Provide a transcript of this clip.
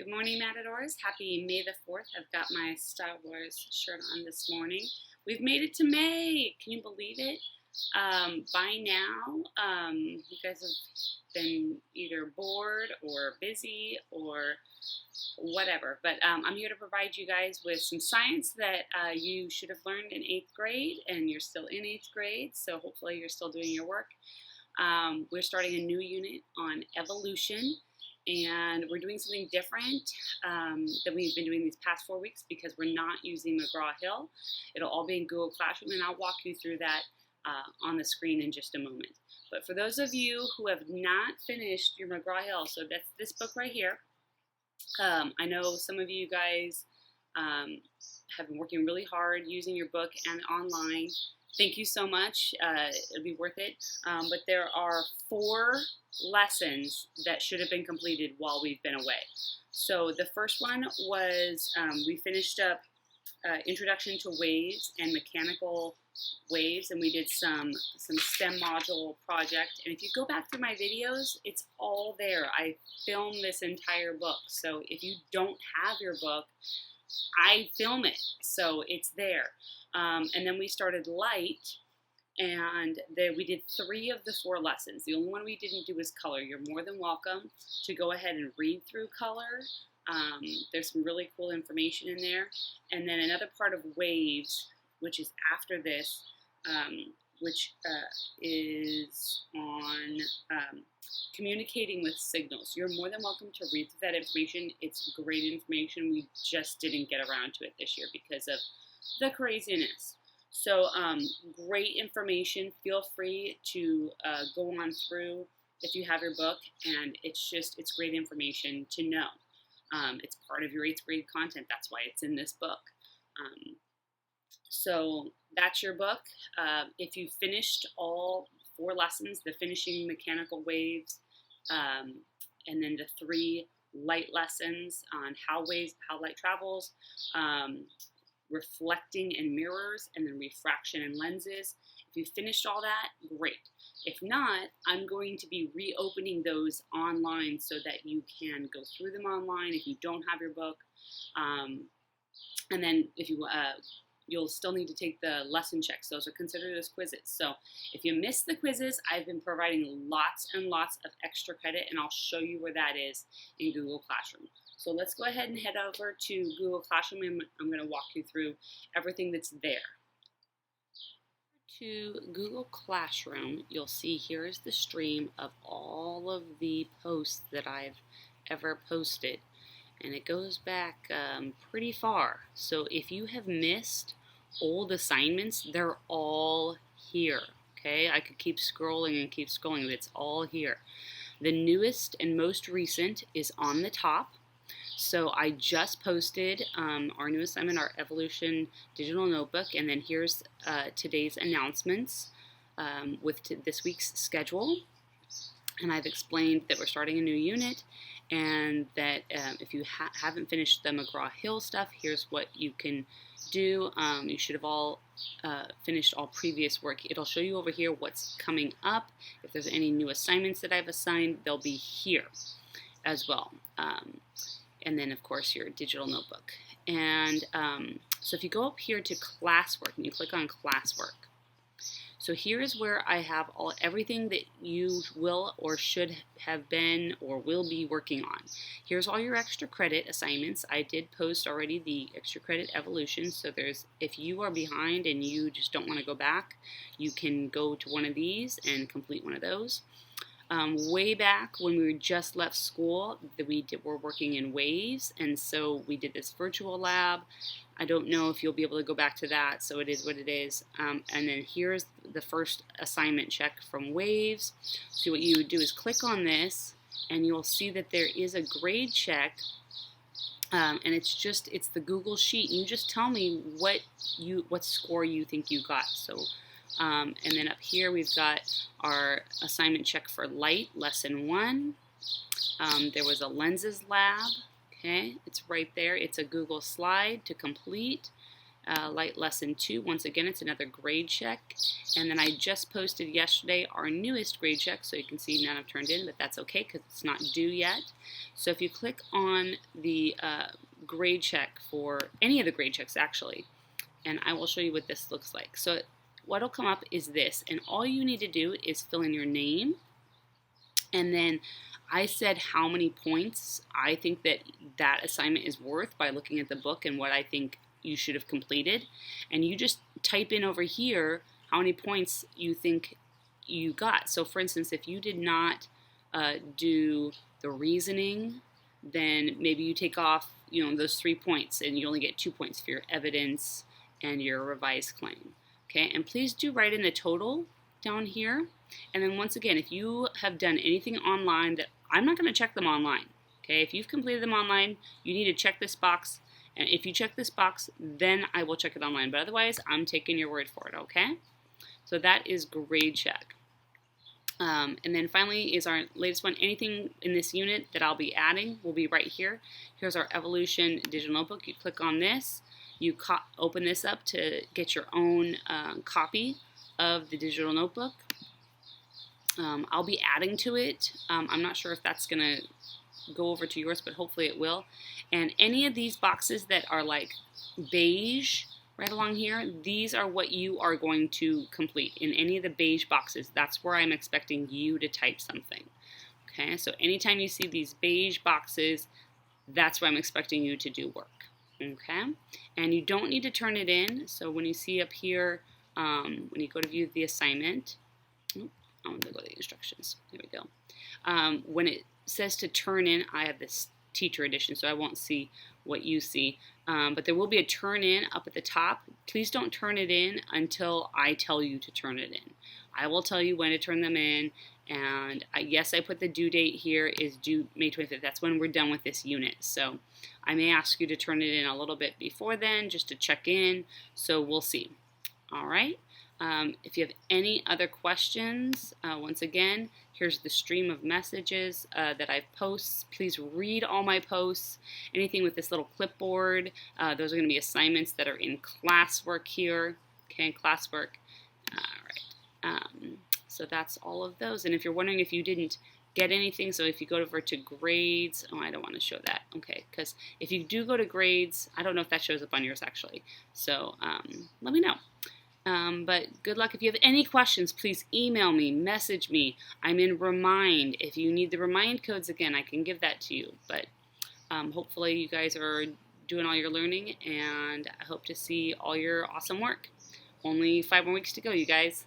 Good morning, Matadors. Happy May the 4th. I've got my Star Wars shirt on this morning. We've made it to May. Can you believe it? By now, you guys have been either bored or busy or whatever. But I'm here to provide you guys with some science that you should have learned in 8th grade, and you're still in 8th grade, so hopefully you're still doing your work. We're starting a new unit on evolution. And we're doing something different than we've been doing these past 4 weeks because we're not using McGraw-Hill. It'll all be in Google Classroom, and I'll walk you through that on the screen in just a moment. But for those of you who have not finished your McGraw-Hill, so that's this book right here. I know some of you guys have been working really hard using your book and online. Thank you so much. It'll be worth it. But there are 4 lessons that should have been completed while we've been away. So the first one was we finished up Introduction to Waves and Mechanical Waves, and we did some STEM module project. And if you go back through my videos, it's all there. I filmed this entire book. So if you don't have your book, I film it, so it's there. And then we started light, and we did 3 of the 4 lessons. The only one we didn't do was color. You're more than welcome to go ahead and read through color. There's some really cool information in there. And then another part of waves, which is after this, which is on communicating with signals. You're more than welcome to read through that information. It's great information. We just didn't get around to it this year because of the craziness. So great information. Feel free to go on through if you have your book, and it's great information to know. It's part of your 8th grade content. That's why it's in this book. So that's your book. If you finished all 4 lessons, the finishing mechanical waves, and then the 3 light lessons on how light travels, reflecting and mirrors, and then refraction and lenses. If you finished all that, great. If not, I'm going to be reopening those online so that you can go through them online if you don't have your book. And then if you you'll still need to take the lesson checks. Those are considered as quizzes. So if you missed the quizzes, I've been providing lots and lots of extra credit, and I'll show you where that is in Google Classroom. So let's go ahead and head over to Google Classroom, and I'm going to walk you through everything that's there. To Google Classroom, you'll see here is the stream of all of the posts that I've ever posted. And it goes back pretty far. So if you have missed old assignments, they're all here. Okay, I could keep scrolling and keep scrolling, but it's all here. The newest and most recent is on the top. So I just posted our new assignment, our Evolution Digital Notebook, and then here's today's announcements with this week's schedule. And I've explained that we're starting a new unit, and that if you haven't finished the McGraw-Hill stuff, here's what you can do. You should have all finished all previous work. It'll show you over here what's coming up. If there's any new assignments that I've assigned, they'll be here as well. And then, of course, your digital notebook. And so if you go up here to classwork and you click on classwork, so here is where I have everything that you will or should have been or will be working on. Here's all your extra credit assignments. I did post already the extra credit evolution. So if you are behind and you just don't want to go back, you can go to one of these and complete one of those. Way back when we just left school, we're working in waves, and so we did this virtual lab. I don't know if you'll be able to go back to that, so it is what it is. And then here's the first assignment check from waves. So what you would do is click on this, and you'll see that there is a grade check, and it's the Google sheet. And you just tell me what score you think you got. So. And then up here we've got our assignment check for light, lesson 1. There was a lenses lab. Okay, it's right there. It's a Google slide to complete. Light Lesson 2. Once again, it's another grade check. And then I just posted yesterday our newest grade check, so you can see none have turned in, but that's okay because it's not due yet. So if you click on the grade check for any of the grade checks actually, and I will show you what this looks like. So what will come up is this, and all you need to do is fill in your name, and then I said how many points I think that that assignment is worth by looking at the book and what I think you should have completed, and you just type in over here how many points you think you got. So for instance, if you did not do the reasoning, then maybe you take off those 3 points and you only get 2 points for your evidence and your revised claim. Okay, and please do write in the total down here. And then once again, if you have done anything online that I'm not going to check them online. Okay, if you've completed them online, you need to check this box. And if you check this box, then I will check it online. But otherwise, I'm taking your word for it, okay? So that is grade check. And then finally is our latest one. Anything in this unit that I'll be adding will be right here. Here's our Evolution Digital Notebook. You click on this. You open this up to get your own copy of the digital notebook. I'll be adding to it. I'm not sure if that's going to go over to yours, but hopefully it will. And any of these boxes that are like beige right along here, these are what you are going to complete. In any of the beige boxes, that's where I'm expecting you to type something. Okay, so anytime you see these beige boxes, that's where I'm expecting you to do work. Okay, and you don't need to turn it in. So when you see up here, when you go to view the assignment, I'm going to go to the instructions. Here we go. When it says to turn in, I have this teacher edition, so I won't see what you see. But there will be a turn in up at the top. Please don't turn it in until I tell you to turn it in. I will tell you when to turn them in. And yes, I put the due date here is due May 25th. That's when we're done with this unit. So I may ask you to turn it in a little bit before then just to check in. So we'll see. All right. If you have any other questions, once again, here's the stream of messages that I post. Please read all my posts. Anything with this little clipboard, those are going to be assignments that are in classwork here. Okay, classwork. All right. So that's all of those. And if you're wondering if you didn't get anything, so if you go over to grades, oh, I don't want to show that. Okay, because if you do go to grades, I don't know if that shows up on yours actually. So let me know. But good luck. If you have any questions, please email me, message me. I'm in Remind. If you need the Remind codes again, I can give that to you. But hopefully you guys are doing all your learning, and I hope to see all your awesome work. Only 5 more weeks to go, you guys.